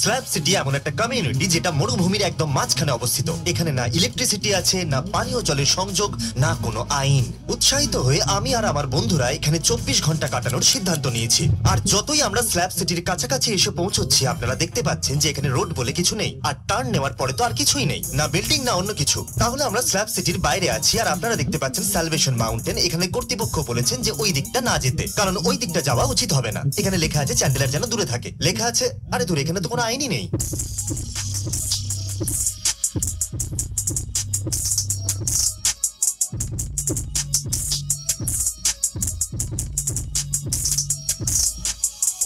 Slab city এমন একটা community যেটা মরুভূমির একদম মাঝখানে অবস্থিত। এখানে না ইলেকট্রিসিটি আছে, না পানীয় জলের সংযোগ, না কোনো আইন। উৎসাহিত হয়ে আমি আর আমার বন্ধুরা এখানে 24 ঘন্টা কাটানোর সিদ্ধান্ত নিয়েছি। আর যতই আমরা স্ল্যাব সিটির কাছাকাছি এসে পৌঁছচ্ছি, আপনারা দেখতে পাচ্ছেন যে এখানে রোড বলে কিছু নেই, আর টার্ন নেওয়ার পরে তো আর কিছুই নেই, না বিল্ডিং না অন্য কিছু। তাহলে আমরা স্ল্যাব সিটির বাইরে আছি, আর আপনারা দেখতে পাচ্ছেন স্যালভেশন মাউন্টেন। এখানে কর্তৃপক্ষ বলেছেন যে ওই দিকটা না যেতে, কারণ ওই দিকটা যাওয়া উচিত হবে না। এখানে লেখা আছে চ্যান্ডেলার যেন দূরে থাকে। লেখা আছে, আরে দূরে, এখানে তো কোনো আইনই নেই।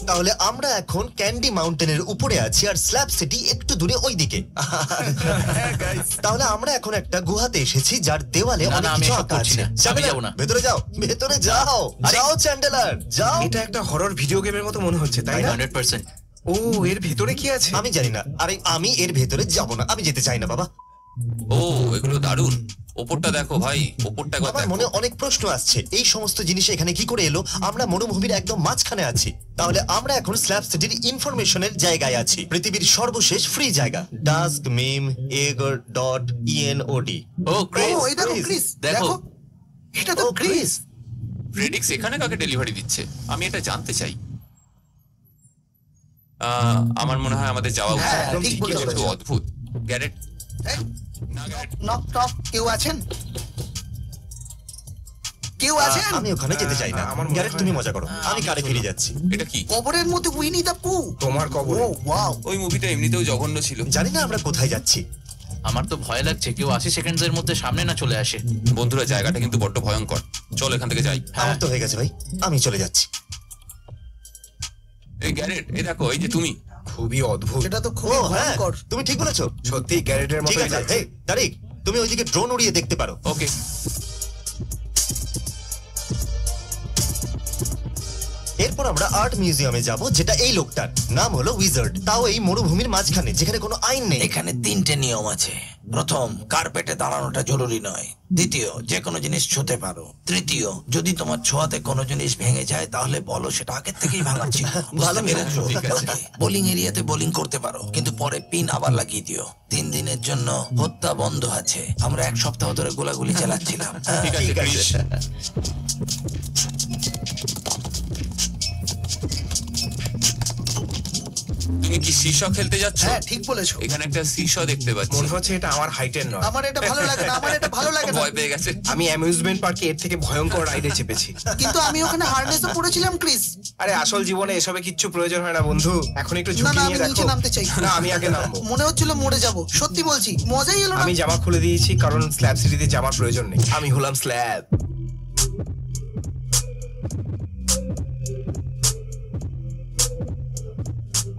তাহলে আমরা এখন ক্যান্ডি মাউন্টেনের উপরে আছি, আর স্ল্যাব সিটি একটু দূরে ওইদিকে। তাহলে আমরা এখন একটা গুহাতে এসেছি যার দেওয়ালে অনেক কিছু আঁকা আছে। ভেতরে যাও, ভেতরে যাও, যাও চ্যান্ডেলার যাও। এটা একটা হরর ভিডিও গেমের মতো মনে হচ্ছে, তাই না? 100%। ও, এর ভেতরে কি আছে? আমি জানি না, আরে আমি এর ভেতরে যাব না, আমি যেতে চাই না বাবা। ও, এগুলো দারুণ। ওপরটা দেখো ভাই, ওপরটা একবার আমার দেখো। মনে অনেক প্রশ্ন আসছে, এই সমস্ত জিনিস এখানে কি করে এলো? আমরা মরুভূমির একদম মাঝখানে আছি। তাহলে আমরা এখন স্ল্যাব সিটির ইনফরমেশনের জায়গায় আছি, পৃথিবীর সর্বশেষ ফ্রি জায়গা। ডাস্ক মিম egor.enod। ও ক্রিস, এই দেখো ক্রিস, দেখো। দেখো এটা তো ক্রিস। প্রেডিক্স এখানে কাকে ডেলিভারি দিচ্ছে আমি এটা জানতে চাই। আমার মনে হয় আমাদের যাওয়া উচিত। হ্যাঁ, ঠিক কিছু বলেছো। একটু অদ্ভুত। গ্যারেট, এই, না গ্যারেট, নক টক, কেউ আছেন? কেউ আছেন? আমি ওখানে যেতে চাই না। আমার মনে গ্যারেট হয় তুমি না। মজা করো, আমি কারে ফিরে যাচ্ছি। এটা কি? কবরের মধ্যে উইনি দা পু। তোমার কবর। ও ওয়াও। ওই মুভিটা এমনিতেও জঘন্য ছিল। জানি না আমরা কোথায় যাচ্ছি। আমার তো ভয় লাগছে কেউ 80 সেকেন্ডের মধ্যে সামনে না চলে আসে। বন্ধুরা, জায়গাটা কিন্তু বড্ড ভয়ঙ্কর। চল এখান থেকে যাই। আমার তো হয়ে গেছে ভাই, আমি চলে যাচ্ছি। এই গ্যারেট, এই দেখো, এই যে তুমি। খুবই অদ্ভুত। এটা তো ও খুবই হ্যাঁ, ভয়ঙ্কর। তুমি ঠিক বলেছো। সত্যি গ্যারেটের ঠিক মতো আছে, লাগছে। এই তারিক, তুমি ওইদিকে ড্রোন উড়িয়ে দেখতে পারো। ওকে। এরপর আমরা আর্ট মিউজিয়ামে যাব, যেটা এই লোকটার নাম হলো উইজার্ড। তাও এই মরুভূমির মাঝখানে, যেখানে কোনো আইন নেই। এখানে 3টে নিয়ম আছে। প্রথম, কার্পেটে দাঁড়ানোটা জরুরি নয়। দ্বিতীয়, যে কোনো জিনিস ছুঁতে পারো। তৃতীয়, যদি তোমার ছোঁয়াতে কোনো জিনিস ভেঙে যায় তাহলে বলো সেটা আগের থেকেই ভাঙা ছিল। ভালো মেরেছো। বোলিং এরিয়াতে বোলিং করতে পারো, কিন্তু পরে পিন আবার লাগিয়ে দিও। 3 দিনের জন্য হত্যা বন্ধ আছে। আমরা 1 সপ্তাহ ধরে গোলাগুলি চালাচ্ছিলাম। ঠিক আছে ক্রিস। তুমি কি সিসা খেলতে যাচ্ছ? হ্যাঁ ঠিক বলেছো। এখানে একটা সিসা দেখতে পাচ্ছি। মনে হচ্ছে এটা আমার হাইটের নয়। আমার এটা ভালো লাগে না, আমার এটা ভালো লাগে না। ভয় পেয়ে গেছে। আমি অ্যামিউজমেন্ট পার্কে এর থেকে ভয়ঙ্কর রাইডে চেপেছি। কিন্তু আমি ওখানে হার্নেসও পড়েছিলাম ক্রিস। আরে আসল জীবনে এসবে কিচ্ছু প্রয়োজন হয় না বন্ধু। এখন একটু না ঝুঁকি না, নিয়ে আমি দেখো। নিচে নামতে চাই। না, আমি আগে নামবো। মনে হচ্ছিল মরে যাব, সত্যি বলছি, মজাই এলো না। আমি জামা খুলে দিয়েছি কারণ স্ল্যাব সিটিতে জামার প্রয়োজন নেই। আমি হলাম স্ল্যাব।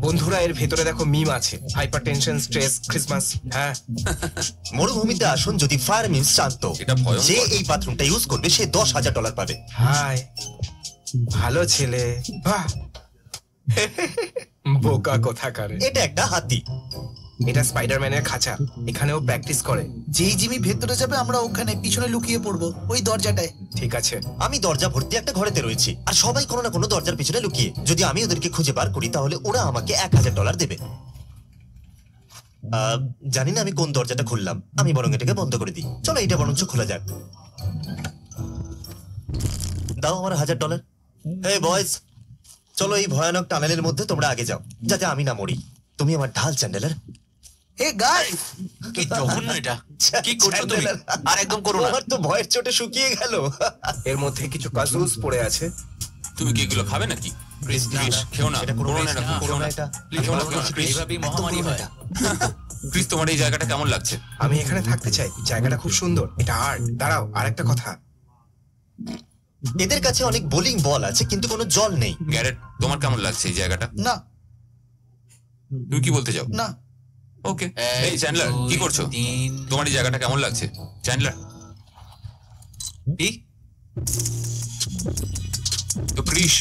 বন্ধুরা, এর ভেতরে দেখো মিম আছে। Hyper tension, stress, Christmas. হ্যাঁ, মরুভূমিতে আসুন যদি ফায়ার মিমস জানতো। এটা ভয়ঙ্কর। যে এই বাথরুমটা ইউজ করবে সে $10,000 পাবে। হাই, ভালো ছেলে। বাহ, বোকা কোথাকারে। এটা একটা হাতি। এটা স্পাইডারম্যানের খাঁচা। এখানেও প্র্যাকটিস করে। যেই জিমি ভেতরে যাবে আমরা ওখানে পিছনে লুকিয়ে পড়বো, ওই দরজাটায়। ঠিক আছে। আমি দরজা ভর্তি একটা ঘরেতে রয়েছি, আর সবাই কোনো না কোনো দরজার পিছনে লুকিয়ে। যদি আমি ওদেরকে খুঁজে বার করি তাহলে ওরা আমাকে $1,000 দেবে। জানি না আমি কোন দরজাটা খুললাম, আমি বরং এটাকে বন্ধ করে দিই। চলো এটা বরঞ্চ খোলা যাক। দাও আমার $1,000। এই বয়েজ, চলো এই ভয়ানক টানেলের মধ্যে তোমরা আগে যাও, যাতে আমি না মরি। তুমি আমার ঢাল, চ্যান্ডেলার। এ গাইস, কি জঘন্য এটা! কি করছো তুমি? আর একদম করো না। আমার তো ভয়ের চোটে শুকিয়ে গেল। এর মধ্যে কিছু পাজলস পড়ে আছে। তুমি কি এগুলো খাবে নাকি? ক্রিস, ক্রিস, খেও না। এটা করো করো না, না, এটা করো না। এটা। Please, করো না, ক্রিস। এইভাবেই মহামারী হয়। ক্রিস, তোমার এই জায়গাটা কেমন লাগছে? আমি এখানে থাকতে চাই। জায়গাটা খুব সুন্দর। এটা আর্ট। দাঁড়াও, আরেকটা কথা। এদের কাছে অনেক বোলিং বল আছে, কিন্তু কোনো জল নেই। গ্যারেট, তোমার কেমন লাগছে এই জায়গাটা? না তুমি কি বলতে চাও? না, ওকে। এই চ্যান্ডলার, কি করছো? তোমার এই জায়গাটা কেমন লাগছে চ্যান্ডলার? কি? তো ক্রিস,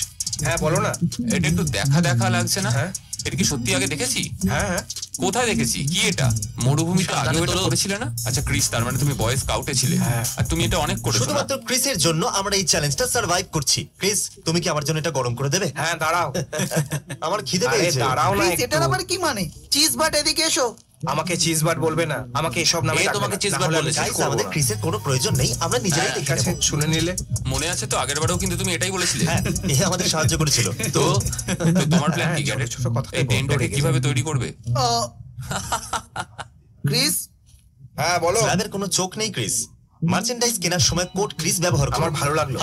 হ্যাঁ, বলো না। এটা একটু দেখা দেখা লাগছে না? হ্যাঁ, এটা কি সত্যি আগে দেখেছি? হ্যাঁ হ্যাঁ কোথায় দেখেছি? কি এটা? মরুভূমিতে আগে এটা করেছিলে না? আচ্ছা ক্রিস, তার মানে তুমি বয় স্কাউটে ছিলে। হ্যাঁ। আর তুমি এটা অনেক করেছো না? শুধুমাত্র ক্রিসের জন্য আমরা এই চ্যালেঞ্জটা সার্ভাইভ করছি। ক্রিস, তুমি কি আমার জন্য এটা গরম করে দেবে? হ্যাঁ দাঁড়াও। আমার খিদে আরে পেয়েছে। দাঁড়াও না প্লিজ, একটু। এটার আবার কি মানে? চিজ বাট এদিকে এসো। আমাকে চিজ বাট বলবে না, আমাকে এসব নামে এ ডাকবে তোমাকে না, cheese নাহলে bar আমি বলেছে। কিছু গাইস, করবো আমাদের না। ক্রিসের কোনো প্রয়োজন নেই, আমরা নিজেরাই ঠিক দেখে আছে, নেব। শুনে নিলে। মনে আছে তো আগের বারেও কিন্তু তুমি এটাই বলেছিলে। হ্যাঁ, এ আমাদের সাহায্য করেছিল। তো তো তোমার প্ল্যান কি হ্যাঁ, গ্যারেট? ছোট ছোট কথায় এই বড্ড টেন্টটাকে রেগে কিভাবে তৈরি করবে? আহ, ক্রিস, হ্যাঁ বলো। স্ল্যাবের কোনো চোখ নেই ক্রিস। মার্চেন্ডাইজ কেনার সময় কোড ক্রিস ব্যবহার করো। আমার ভালো লাগলো।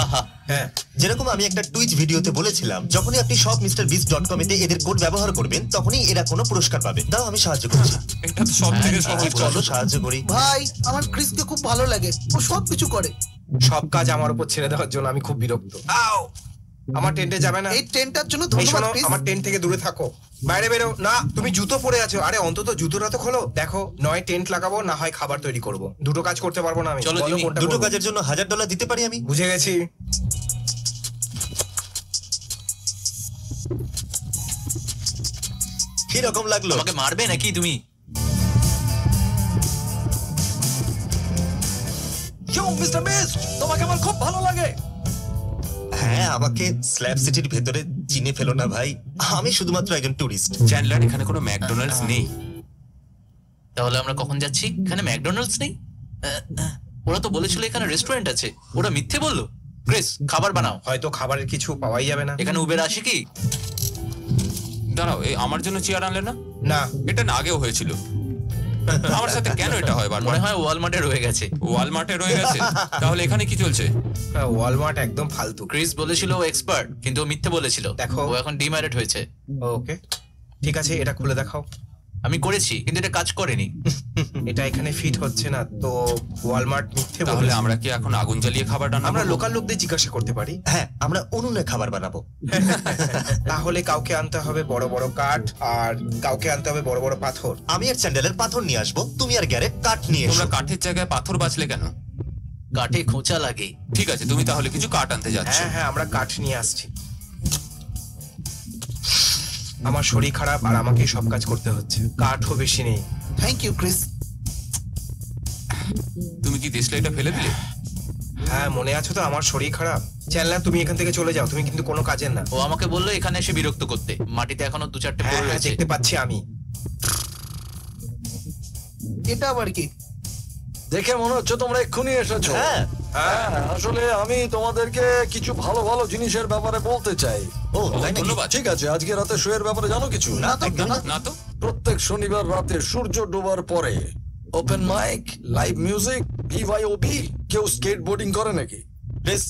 হ্যাঁ যেরকম আমি একটা টুইচ ভিডিওতে বলেছিলাম, যখনই আপনি shopmrbeast.com এতে এদের কোড ব্যবহার করবেন, তখনই এরা কোনো পুরস্কার পাবে। দাও, আমি সাহায্য করছি। এটা তো সব থেকে সহজ কাজ। চলো সাহায্য করি। ভাই, আমার ক্রিসকে খুব ভালো লাগে, ও সব কিছু করে। সব কাজ আমার উপর ছেড়ে দেওয়ার জন্য আমি খুব বিরক্ত। আও, আমার টেন্টে যাবে না। এই ট্রেনটার জন্য এই ধন্যবাদ শোনো, ক্রিস। আমার টেন্ট থেকে দূরে থাকো, বাইরে বেরো না। তুমি জুতো পরে আছো, আরে অন্তত জুতোটা তো খোলো। দেখো, নয় টেন্ট লাগাবো, না হয় খাবার তৈরি করব। দুটো কাজ করতে পারবো না আমি। চলো, বলো জিমি, কোনটা দুটো করবো? কাজের জন্য $1000 দিতে পারি আমি। বুঝে গেছি। কি রকম লাগলো? আমাকে মারবে নাকি তুমি? তোমাকে আমার খুব ভালো লাগে। হ্যাঁ, আমাকে স্ল্যাব সিটির ভেতরে চিনে ফেলো না ভাই, আমি শুধুমাত্র একজন টুরিস্ট। চ্যান্ডলার, এখানে কোনো ম্যাকডোনাল্ডস নেই। তাহলে আমরা কখন যাচ্ছি? এখানে ম্যাকডোনাল্ডস নেই? ওরা তো বলেছিল এখানে রেস্টুরেন্ট আছে। ওরা মিথ্যে বললো। ক্রিস, খাবার বানাও। হয়তো খাবারের কিছু পাওয়াই যাবে না। এখানে উবের আসে কি? দাঁড়াও, এই আমার জন্য চেয়ার আনলে না? না, এটা না আগেও হয়েছিল। আমার সাথে কেন এটা হয় বারবার? মনে হয় ওয়ালমার্টে রয়ে গেছে। ওয়ালমার্টে রয়ে গেছে। তাহলে এখানে কি চলছে? ওয়ালমার্ট একদম ফালতু। ক্রিস বলেছিল ও এক্সপার্ট, কিন্তু ও মিথ্যে বলেছিল। দেখো। ও এখন ডিম্যারিড হয়েছে। ওকে, ঠিক আছে, এটা খুলে দেখাও। আমি করেছি, কিন্তু এটা কাজ করেনি। এটা এখানে ফিট হচ্ছে না তো। ওয়ালমার্ট মিথ্যে তাহলে বলেছে। আমরা কি এখন আগুন জ্বালিয়ে খাবার রান্না আমরা করবো? লোকাল লোকদের জিজ্ঞাসা করতে পারি। হ্যাঁ, আমরা উনুনে খাবার বানাবো। তাহলে কাউকে আনতে হবে বড় বড় কাঠ, আর কাউকে আনতে হবে বড় বড় পাথর। আমি আর চ্যান্ডেলের পাথর নিয়ে আসবো, তুমি আর গ্যারেট কাঠ নিয়ে এসো। তোমরা কাঠের জায়গায় পাথর বাছলে কেন? কাঠে খোঁচা লাগে। ঠিক আছে, তুমি তাহলে কিছু কাঠ আনতে যাচ্ছ। হ্যাঁ হ্যাঁ, আমরা কাঠ নিয়ে আসছি। আমার শরীর খারাপ আর আমাকে সব কাজ করতে হচ্ছে। কাঠও বেশি নেই। Thank you Chris. তুমি কি দেশলাইটা ফেলে দিলে? হ্যাঁ, মনে আছে তো আমার শরীর খারাপ। চ্যান্ডলার, তুমি এখান থেকে চলে যাও, তুমি কিন্তু কোনো কাজের না। ও আমাকে বললো এখানে এসে বিরক্ত করতে। মাটিতে এখনো 2-4টে হ্যাঁ পড়ে হ্যাঁ, রয়েছে। দেখতে পাচ্ছি আমি। এটা আবার কি? দেখে মনে হচ্ছে তোমরা এক্ষুনি এসেছো। হ্যাঁ। হ্যাঁ, আসলে আমি তোমাদেরকে কিছু ভালো ভালো জিনিসের ব্যাপারে বলতে চাই। ও, তাই নাকি? ধন্যবাদ। ঠিক আছে, আজকে রাতে শো এর ব্যাপারে জানো কিছু? না, একদম না। না তো। প্রত্যেক শনিবার রাতে সূর্য ডোবার পরে ওপেন মাইক, লাইভ মিউজিক, ভিভাইওপি। কেউ স্কেটবোর্ডিং করে নাকি? বেশ,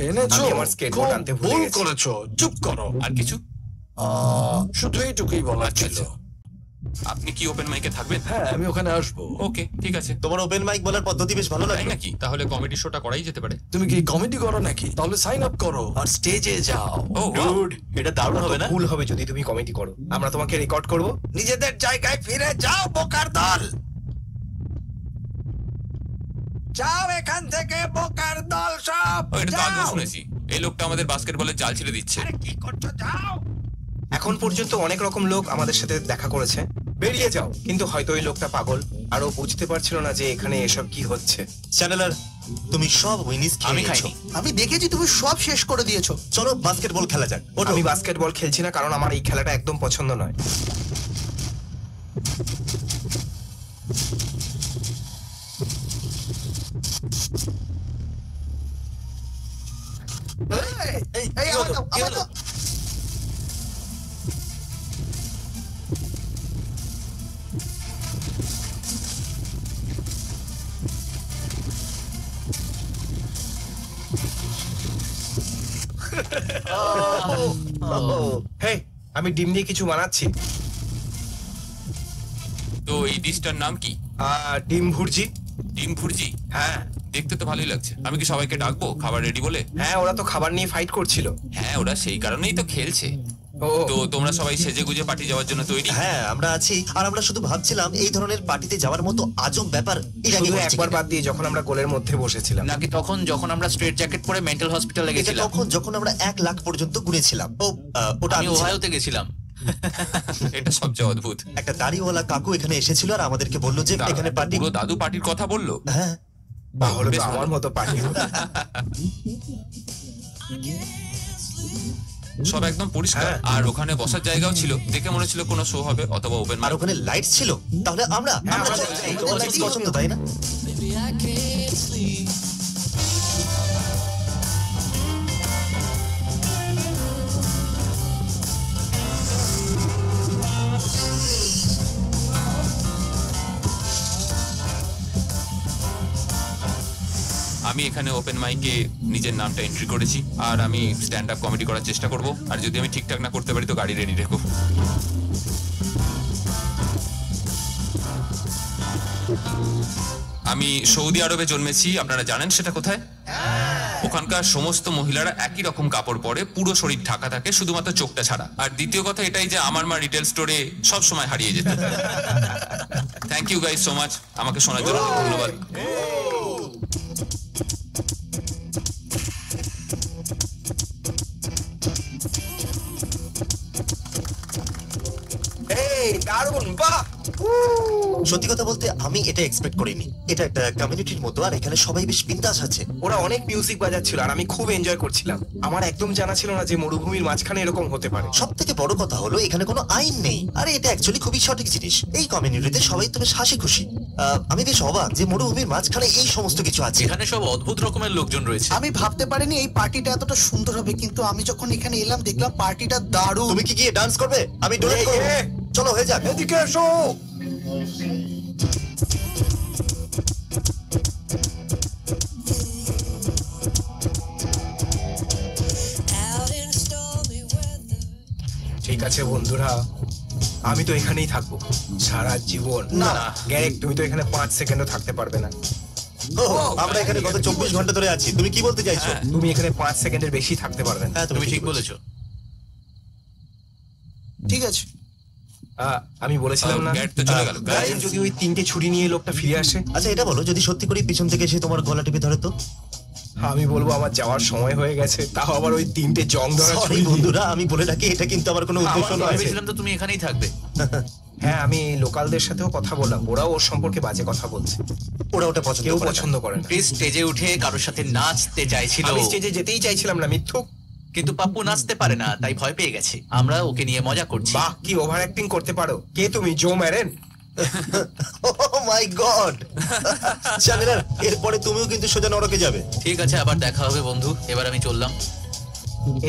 এনেছো? আমি আমার skateboard খুব আনতে ভুলে ভুল গেছি। করেছো, চুপ করো। আর কিছু? শুধু এইটুকুই বলার আচ্ছা, ছিল। আচ্ছা। আপনি কি ওপেন মাইকে থাকবেন? হ্যাঁ, আমি ওখানে আসবো। ওকে, ঠিক আছে। তোমার ওপেন মাইক বলার পদ্ধতি বেশ ভালো তাই লাগে। নাকি? তাহলে কমেডি শোটা করাই যেতে পারে। তুমি কি কমেডি করো নাকি? তাহলে সাইন আপ করো আর স্টেজে যাও। ও, wow. Dude, এটা দারুণ হবে না? ভুল হবে যদি তুমি কমেডি করো। আমরা তোমাকে রেকর্ড করব। নিজেদের জায়গায় ফিরে যাও, বোকার দল। যাও এখান থেকে, বোকার দল সব। ও, এটা তো আগেও যাও। শুনেছি। এই লোকটা আমাদের বাস্কেটবলের জাল ছেড়ে দিচ্ছে। আরে কি করছো, যাও। এখন পর্যন্ত অনেক রকম লোক আমাদের সাথে দেখা করেছে। বেরিয়ে যাও। কিন্তু হয়তো ওই লোকটা পাগল, আর ও বুঝতে পারছিল না যে এখানে এসব কি হচ্ছে। চ্যান্ডেলার, তুমি সব উইনিস খেয়ে আমি নিয়েছো। খাইনি। আমি দেখেছি তুমি সব শেষ করে দিয়েছো। চলো বাস্কেটবল খেলা যাক। ওঠো। আমি বাস্কেটবল খেলছি না, কারণ আমার এই খেলাটা একদম পছন্দ নয়। এই, আমার দাও, আমার দাও। হেই, আমি ডিম দিয়ে কিছু বানাচ্ছি। তো এই ডিশটার নাম কি? ডিম ভুর্জি। ডিম ভুর্জি? হ্যাঁ দেখতে তো ভালোই লাগছে। আমি কি সবাইকে ডাকবো খাবার রেডি বলে? হ্যাঁ, ওরা তো খাবার নিয়ে ফাইট করছিল। হ্যাঁ, ওরা সেই কারণেই তো খেলছে। ও তো তোমরা সবাই সেজে গুজে পার্টি যাওয়ার জন্য তৈরি? হ্যাঁ, আমরা আছি। আর আমরা শুধু ভাবছিলাম এই ধরনের পার্টিতে যাওয়ার মতো আজব ব্যাপার এর আগে শুধু হয়েছে একবার কিনা। বাদ দিয়ে যখন আমরা গোলের মধ্যে বসেছিলাম। নাকি তখন যখন আমরা স্ট্রেট জ্যাকেট পরে মেন্টাল হসপিটালে এটা গেছিলাম? তখন যখন আমরা 1 লাখ পর্যন্ত গুনেছিলাম। ও, ওটা আমি আমি ছিলাম। ওহাইওতে গেছিলাম। এটা সবচেয়ে অদ্ভুত। একটা দাড়িওয়ালা কাকু এখানে এসেছিল আর আমাদেরকে বললো যে এখানে পার্টি। পুরো দাদু পার্টির কথা বললো। হ্যাঁ, তাহলে বেশ তো ভালো। আমার মতো পার্টি। সব একদম পরিষ্কার, হ্যাঁ। আর ওখানে বসার জায়গাও ছিল, দেখে মনে ছিল কোনো শো হবে অথবা ওপেন আর ওখানে লাইট ছিল। তাহলে আমরা হ্যাঁ, আমরা আমাদের চলে যাই। এই তোমার তো lights পছন্দ, তাই না? আমি এখানে ওপেন মাইকে নিজের নামটা এন্ট্রি করেছি, আর আমি স্ট্যান্ড আপ কমেডি করার চেষ্টা করব, আর যদি আমি ঠিকঠাক না করতে পারি তো গাড়ি রেডি রেখো। আমি সৌদি আরবে জন্মেছি, আপনারা জানেন সেটা কোথায়? ওখানকার সমস্ত মহিলারা একই রকম কাপড় পরে, পুরো শরীর ঢাকা থাকে, শুধুমাত্র চোখটা ছাড়া। আর দ্বিতীয় কথা এটাই যে আমার মা রিটেল স্টোরে সব সময় হারিয়ে যেত। Thank you guys so much, আমাকে শোনার জন্য অনেক ধন্যবাদ। এই দারুণ, বাহ! সত্যি কথা বলতে আমি এটা এক্সপেক্ট করিনি। এটা একটা কমিউনিটির মতো, আর এখানে সবাই বেশ বিন্দাস আছে। ওরা অনেক মিউজিক বাজাচ্ছিল আর আমি খুব এনজয় করছিলাম। আমার একদম জানা ছিল না যে মরুভূমির মাঝখানে এরকম হতে পারে। সব থেকে বড় কথা হলো এখানে কোনো আইন নেই, আর এটা অ্যাকচুয়ালি খুবই সঠিক জিনিস। এই কমিউনিটিতে সবাই তো বেশ হাসি খুশি। আমি বেশ অবাক যে মরুভূমির মাঝখানে এই সমস্ত কিছু আছে। এখানে সব অদ্ভুত রকমের লোকজন রয়েছে। আমি ভাবতে পারিনি এই পার্টিটা এতটা সুন্দর হবে, কিন্তু আমি যখন এখানে এলাম দেখলাম পার্টিটা দারুণ। তুমি কি গিয়ে ডান্স করবে? আমি ডোনেট করব। চলো হয়ে যাক। এদিকে এসো। ঠিক আছে বন্ধুরা, আমি তো এখানেই থাকবো সারা জীবন। না। গ্যারেক, তুমি তো এখানে 5 সেকেন্ডও থাকতে পারবে না। আমরা এখানে গত 24 ঘন্টা ধরে আছি। তুমি কি বলতে চাইছো? তুমি এখানে 5 সেকেন্ডের বেশি থাকতে পারবে না। হ্যাঁ, তুমি ঠিক বলেছো। ঠিক আছে, আমি বলেছিলাম না, গ্যাট তো চলে গেল। যদি ওই 3টে ছুরি নিয়ে লোকটা ফিরে আসে, আচ্ছা এটা বলো, যদি সত্যি করে পিছন থেকে এসে তোমার গলা টিপে ধরে তো? আমি বলবো আমার যাওয়ার সময় হয়ে গেছে, তাও আবার ওই 3টে জং ধরা সরি ছুরি দিয়ে। বন্ধুরা, আমি বলে রাখি এটা কিন্তু আমার কোনো উদ্দেশ্য আমার নয়। ভেবেছিলাম তো তুমি এখানেই থাকবে। হ্যাঁ, আমি লোকালদের সাথেও কথা বললাম, ওরাও ওর সম্পর্কে বাজে কথা বলছে। ওরা ওটা পছন্দ কেউ করে না। পছন্দ করে না। ক্রিস স্টেজে উঠে কারোর সাথে নাচতে চাইছিল, আমি স্টেজে যেতেই চাইছিলাম না, মিথ্যুক। কিন্তু পাপ্পু নাচতে পারে না, তাই ভয় পেয়ে গেছে। আমরা ওকে নিয়ে মজা করছি। বাহ, কি ওভার অ্যাক্টিং করতে পারো। কে তুমি, জো ম্যারেন? ও মাই গড! চ্যানেলার, এরপরে তুমিও কিন্তু সোজা নরকে যাবে। ঠিক আছে, আবার দেখা হবে বন্ধু। এবার আমি চললাম।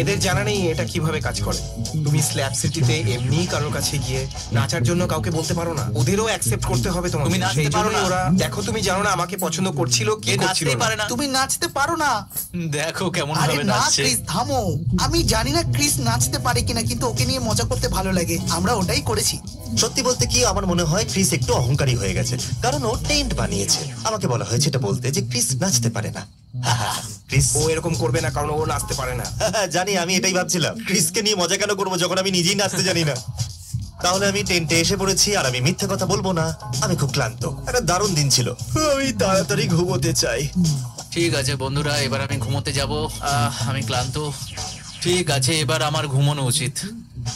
এদের জানা নেই এটা কিভাবে কাজ করে। তুমি স্ল্যাব সিটিতে এমনি কারোর কাছে গিয়ে নাচার জন্য কাউকে বলতে পারো না, ওদেরও অ্যাকসেপ্ট করতে হবে তোমাকে। তুমি নাচতে সেই পারো জন্যই না। ওরা, দেখো তুমি জানো না আমাকে পছন্দ করছিল কি এ করছিল নাচতেই না। পারে না। তুমি নাচতে পারো না। দেখো কেমন আরে ভাবে না নাচছে। ক্রিস, থামো। আমি জানি না ক্রিস নাচতে পারে কিনা, কিন্তু ওকে নিয়ে মজা করতে ভালো লাগে। আমরা ওটাই করেছি। সত্যি বলতে কি, আমার মনে হয় ক্রিস একটু অহংকারী হয়ে গেছে, কারণ ও টেন্ট বানিয়েছে। আমাকে বলা হয়েছে এটা বলতে যে ক্রিস নাচতে পারে না। ক্রিস ও এরকম করবে না, কারণ ও নাচতে পারে না। জানি, আমি এটাই ভাবছিলাম ক্রিসকে নিয়ে মজা কেন করবো যখন আমি নিজেই নাচতে জানি না। তাহলে আমি টেন্টে এসে পড়েছি, আর আমি মিথ্যে কথা বলবো না, আমি খুব ক্লান্ত। একটা দারুণ দিন ছিল, আমি তাড়াতাড়ি ঘুমোতে চাই। ঠিক আছে বন্ধুরা, এবার আমি ঘুমোতে যাব। আমি ক্লান্ত। ঠিক আছে, এবার আমার ঘুমানো উচিত।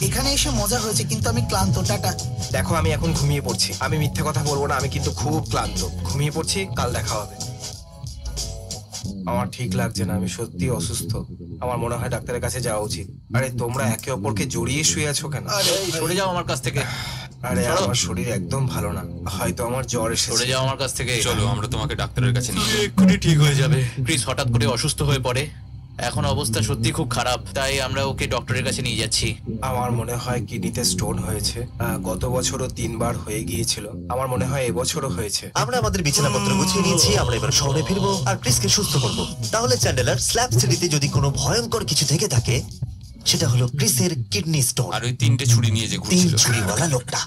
এখানে এসে মজা হয়েছে, কিন্তু আমি ক্লান্ত। টাটা। দেখো, আমি এখন ঘুমিয়ে পড়ছি। আমি মিথ্যে কথা বলবো না, আমি কিন্তু খুব ক্লান্ত। ঘুমিয়ে পড়ছি, কাল দেখা হবে। আমার ঠিক লাগছে না, আমি সত্যি অসুস্থ। আমার মনে হয় ডাক্তারের কাছে যাওয়া উচিত। আরে তোমরা একে অপরকে জড়িয়ে শুয়ে আছো কেন? সরে যাও আমার কাছ থেকে। আরে সরো। আমার শরীর একদম ভালো না, হয়তো আমার জ্বর সরে এসেছে। যাও আমার কাছ থেকে। চলো আমরা তোমাকে ডাক্তারের কাছে নিয়ে যাই। এক্ষুনি ঠিক হয়ে যাবে। ক্রিস হঠাৎ করে অসুস্থ হয়ে পড়ে। এখন অবস্থা সত্যি খুব খারাপ, তাই আমরা ওকে ডক্টরের কাছে নিয়ে যাচ্ছি। আমার মনে হয় কিডনিতে স্টোন হয়েছে। গত বছরও 3 বার হয়ে গিয়েছিল। আমার মনে হয় এবছরও হয়েছে। আমরা আমাদের বিছানাপত্র গুছিয়ে নিয়েছি, আমরা এবার শহরে ফিরবো আর ক্রিসকে সুস্থ করব। তাহলে চ্যান্ডেলার, স্ল্যাব সিটিতে যদি কোনো ভয়ঙ্কর কিছু থেকে থাকে, সেটা হলো ক্রিসের কিডনি স্টোন। আর ওই 3টে ছুরি নিয়ে যে 3 ঘুরছিল। ছুরিওয়ালা লোকটা।